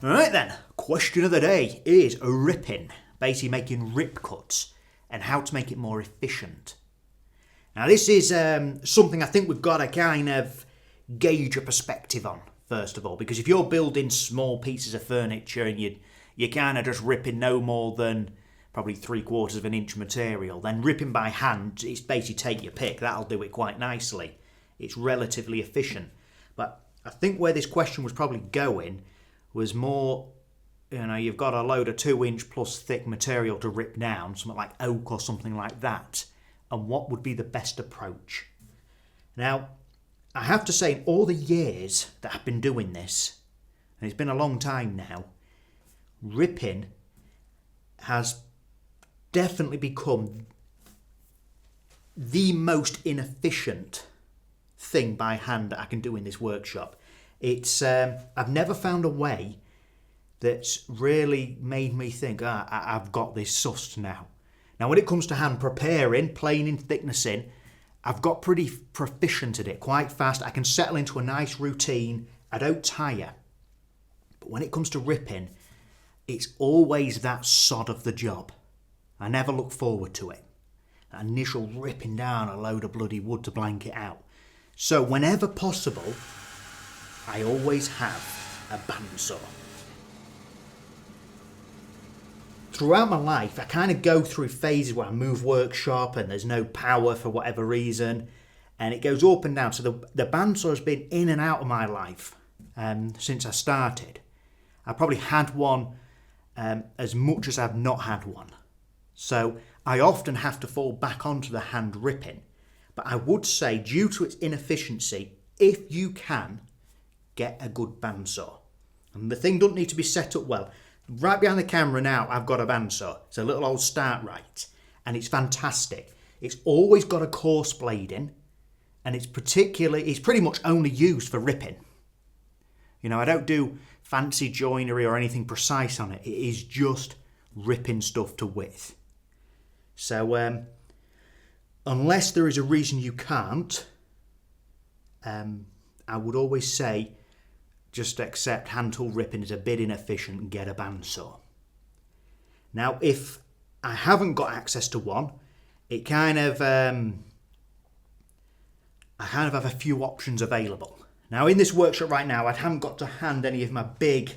Alright then, question of the day is ripping, basically making rip cuts and how to make it more efficient. Now this is something I think we've got to kind of gauge a perspective on, first of all, because if you're building small pieces of furniture and you're kind of just ripping no more than probably 3/4 of an inch material, then ripping by hand, it's basically take your pick, that'll do it quite nicely. It's relatively efficient. But I think where this question was probably going was more, you've got a load of 2-inch plus thick material to rip down, something like oak or something like that, and what would be the best approach? Now, I have to say, in all the years that I've been doing this, and it's been a long time now, ripping has definitely become the most inefficient thing by hand that I can do in this workshop. It's I've never found a way that's really made me think, I've got this sussed now. Now, when it comes to hand preparing, planing, thicknessing, I've got pretty proficient at it, quite fast. I can settle into a nice routine. I don't tire. But when it comes to ripping, it's always that sod of the job. I never look forward to it. That initial ripping down a load of bloody wood to blank it out. So whenever possible, I always have a bandsaw. Throughout my life, I kind of go through phases where I move workshop and there's no power for whatever reason, and it goes up and down. So the bandsaw has been in and out of my life since I started. I probably had one as much as I've not had one. So I often have to fall back onto the hand ripping. But I would say, due to its inefficiency, if you can, get a good bandsaw. And the thing doesn't need to be set up well. Right behind the camera now, I've got a bandsaw. It's a little old Start-Rite, and it's fantastic. It's always got a coarse blade in, and it's pretty much only used for ripping. I don't do fancy joinery or anything precise on it. It is just ripping stuff to width. So, unless there is a reason you can't, I would always say just accept hand tool ripping is a bit inefficient and get a bandsaw. Now, if I haven't got access to one, I kind of have a few options available. Now, in this workshop right now, I haven't got to hand any of my big,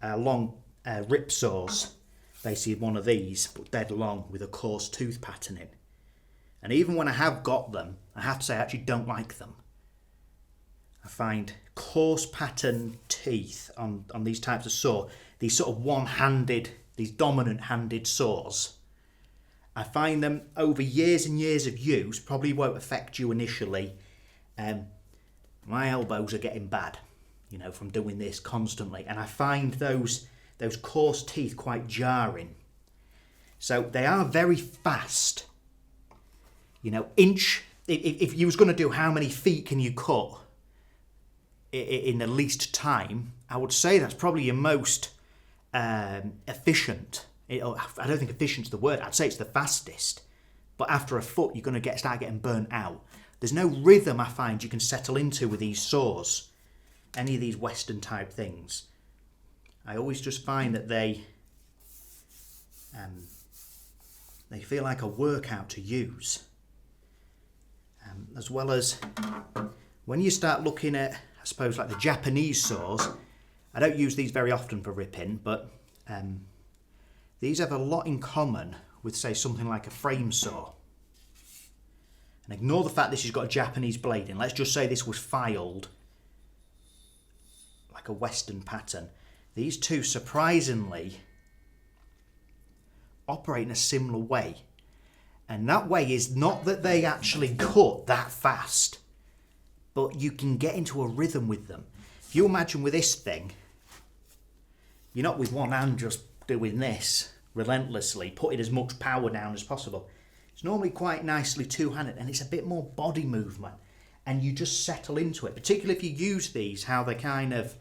long rip saws. Basically one of these, but dead long with a coarse tooth pattern in. And even when I have got them, I have to say I actually don't like them. I find coarse pattern teeth on these types of saw, these sort of one-handed, these dominant-handed saws, I find them over years and years of use, probably won't affect you initially. My elbows are getting bad, from doing this constantly. And I find those coarse teeth quite jarring. So they are very fast. If you was going to do how many feet can you cut in the least time, I would say that's probably your most efficient. I don't think efficient's the word. I'd say it's the fastest. But after a foot, you're going to start getting burnt out. There's no rhythm I find you can settle into with these saws. Any of these Western type things. I always just find that they feel like a workout to use. As well as when you start looking at, I suppose, like the Japanese saws, I don't use these very often for ripping, but these have a lot in common with, say, something like a frame saw. And ignore the fact this has got a Japanese blade in. Let's just say this was filed like a Western pattern. These two, surprisingly, operate in a similar way. And that way is not that they actually cut that fast, but you can get into a rhythm with them. If you imagine with this thing, you're not with one hand just doing this relentlessly, putting as much power down as possible. It's normally quite nicely two-handed, and it's a bit more body movement, and you just settle into it, particularly if you use these how they're kind of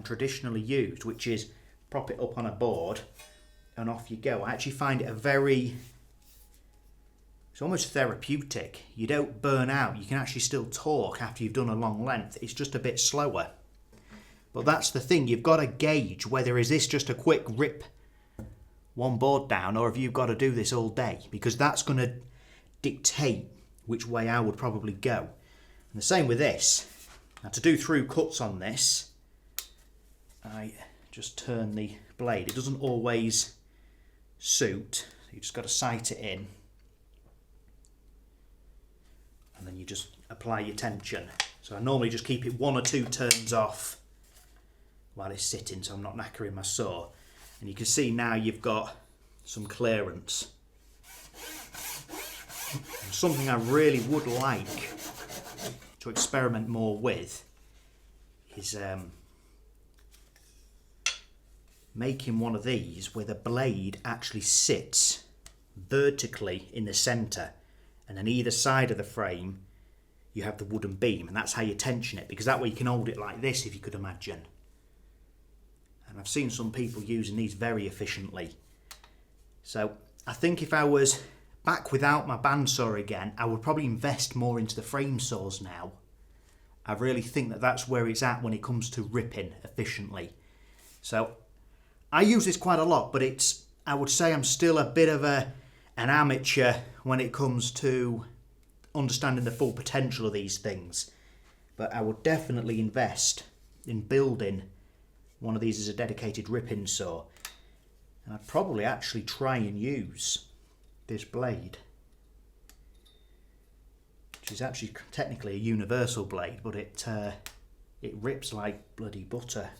traditionally used, which is prop it up on a board and off you go. I actually find it it's almost therapeutic. You don't burn out. You can actually still talk after you've done a long length. It's just a bit slower. But that's the thing, you've got to gauge whether is this just a quick rip one board down, or have you got to do this all day, because that's going to dictate which way I would probably go. And the same with this. Now, to do through cuts on this, I just turn the blade. It doesn't always suit. You just got to sight it in, and then you just apply your tension. So I normally just keep it 1 or 2 turns off while it's sitting, so I'm not knackering my saw. And you can see now you've got some clearance. And something I really would like to experiment more with is making one of these where the blade actually sits vertically in the centre, and on either side of the frame you have the wooden beam, and that's how you tension it, because that way you can hold it like this, if you could imagine. And I've seen some people using these very efficiently. So I think if I was back without my bandsaw again, I would probably invest more into the frame saws now. I really think that that's where it's at when it comes to ripping efficiently. So I use this quite a lot, but I would say I'm still a bit of an amateur when it comes to understanding the full potential of these things. But I would definitely invest in building one of these as a dedicated ripping saw. And I'd probably actually try and use this blade, which is actually technically a universal blade, but it rips like bloody butter.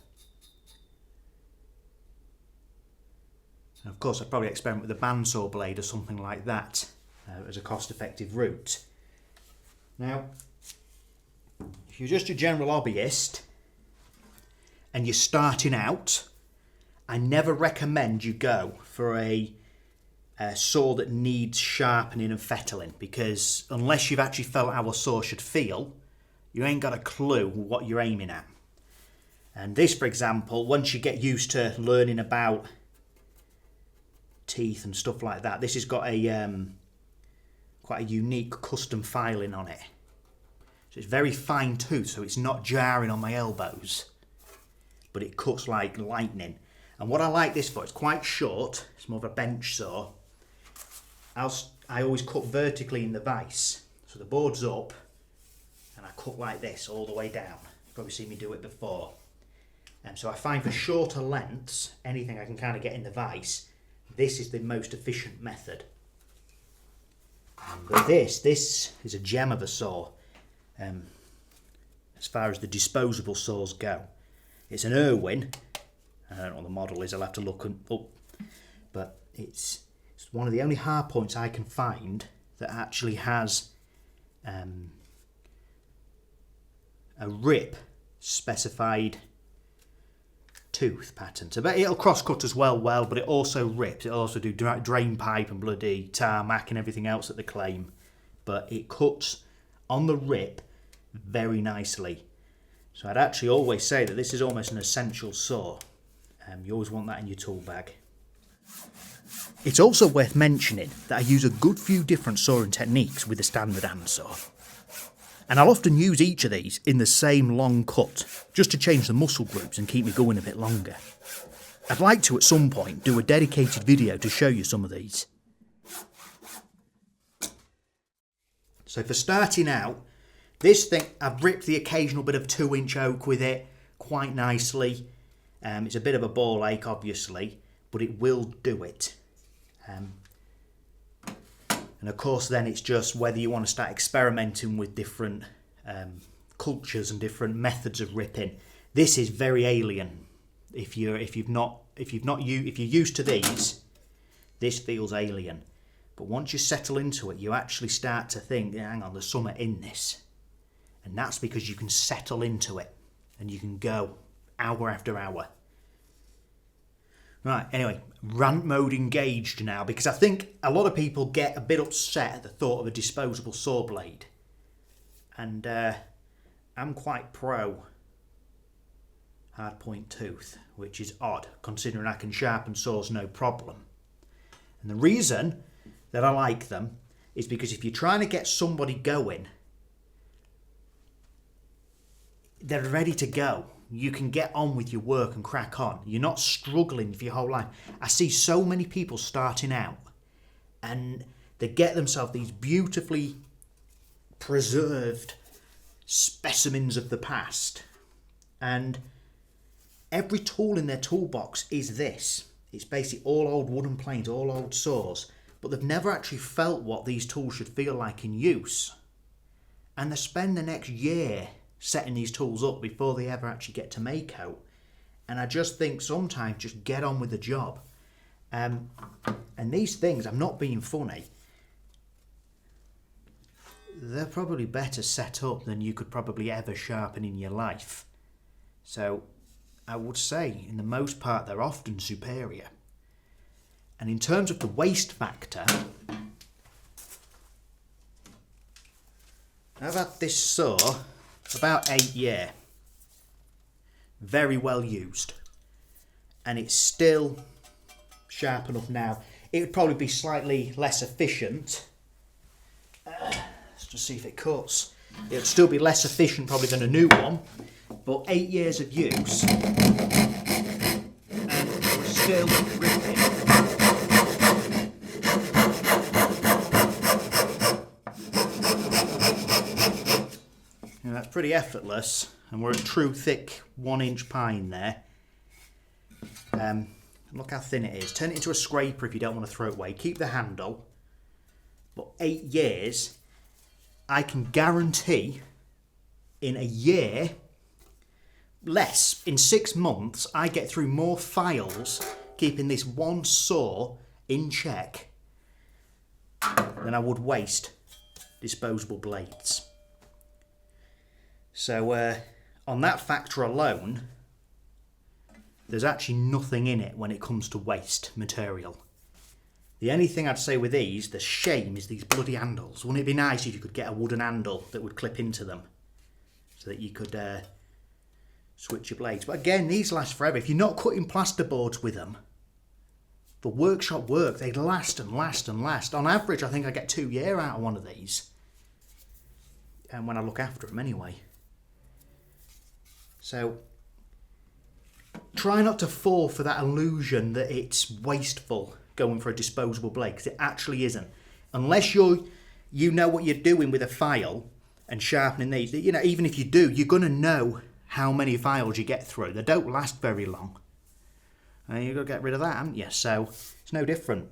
And of course I'd probably experiment with a bandsaw blade or something like that as a cost-effective route. Now, if you're just a general hobbyist and you're starting out, I never recommend you go for a saw that needs sharpening and fettling, because unless you've actually felt how a saw should feel, you ain't got a clue what you're aiming at. And this, for example, once you get used to learning about teeth and stuff like that, this has got a quite a unique custom filing on it. So it's very fine tooth, so it's not jarring on my elbows, but it cuts like lightning. And what I like this for, it's quite short, it's more of a bench saw. I always cut vertically in the vise, so the board's up and I cut like this all the way down. You've probably seen me do it before. And so I find for shorter lengths, anything I can kind of get in the vise, this is the most efficient method. But this is a gem of a saw as far as the disposable saws go. It's an Irwin. I don't know what the model is, I'll have to look up, but it's one of the only hard points I can find that actually has a rip specified tooth pattern. So it'll cross cut as well, but it also rips. It'll also do drain pipe and bloody tarmac and everything else that they claim, but it cuts on the rip very nicely. So I'd actually always say that this is almost an essential saw. You always want that in your tool bag. It's also worth mentioning that I use a good few different sawing techniques with the standard handsaw. And I'll often use each of these in the same long cut, just to change the muscle groups and keep me going a bit longer. I'd like to at some point do a dedicated video to show you some of these. So for starting out, this thing, I've ripped the occasional bit of 2-inch oak with it quite nicely. It's a bit of a ball ache, obviously, but it will do it. And of course, then it's just whether you want to start experimenting with different cultures and different methods of ripping. This is very alien. If you're used to these, this feels alien. But once you settle into it, you actually start to think, hang on, there's something in this. And that's because you can settle into it and you can go hour after hour. Right, anyway, rant mode engaged now, because I think a lot of people get a bit upset at the thought of a disposable saw blade. And I'm quite pro hardpoint tooth, which is odd, considering I can sharpen saws no problem. And the reason that I like them is because if you're trying to get somebody going, they're ready to go. you can get on with your work and crack on. You're not struggling for your whole life. I see so many people starting out and they get themselves these beautifully preserved specimens of the past, and every tool in their toolbox is this. It's basically all old wooden planes, all old saws, but they've never actually felt what these tools should feel like in use. And they spend the next year setting these tools up before they ever actually get to make out. And I just think sometimes just get on with the job. And these things, I'm not being funny, they're probably better set up than you could probably ever sharpen in your life. So I would say, in the most part, they're often superior. And in terms of the waste factor, I've had this saw about 8 years. Very well used. And it's still sharp enough now. It would probably be slightly less efficient. Let's just see if it cuts. It would still be less efficient probably than a new one. But 8 years of use. And we're still ripping. That's pretty effortless, and we're at true thick 1-inch pine there. Look how thin it is. Turn it into a scraper if you don't want to throw it away. Keep the handle. But 8 years, I can guarantee in a year, less, in 6 months, I get through more files keeping this one saw in check than I would waste disposable blades. So on that factor alone, there's actually nothing in it when it comes to waste material. The only thing I'd say with these, the shame, is these bloody handles. Wouldn't it be nice if you could get a wooden handle that would clip into them so that you could switch your blades? But again, these last forever. If you're not cutting plasterboards with them, the workshop work, they last and last and last. On average, I think I get 2 years out of one of these. And when I look after them anyway. So try not to fall for that illusion that it's wasteful going for a disposable blade, because it actually isn't. Unless you know what you're doing with a file and sharpening these. You know, even if you do, you're going to know how many files you get through. They don't last very long. And you've got to get rid of that, haven't you? So it's no different.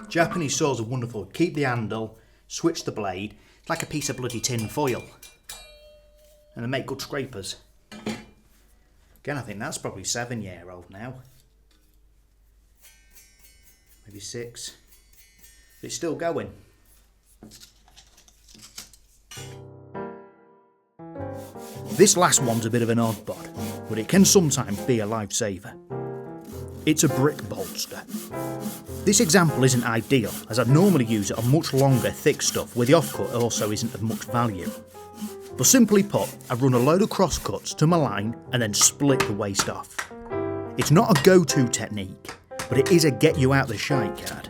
Japanese saws are wonderful. Keep the handle, switch the blade. It's like a piece of bloody tin foil. And they make good scrapers. Again, I think that's probably 7-year-old now. Maybe 6. But it's still going. This last one's a bit of an odd bod, but it can sometimes be a lifesaver. It's a brick bolster. This example isn't ideal, as I'd normally use it on much longer, thick stuff where the offcut also isn't of much value. But simply put, I run a load of crosscuts to my line and then split the waste off. It's not a go-to technique, but it is a get you out the shite card.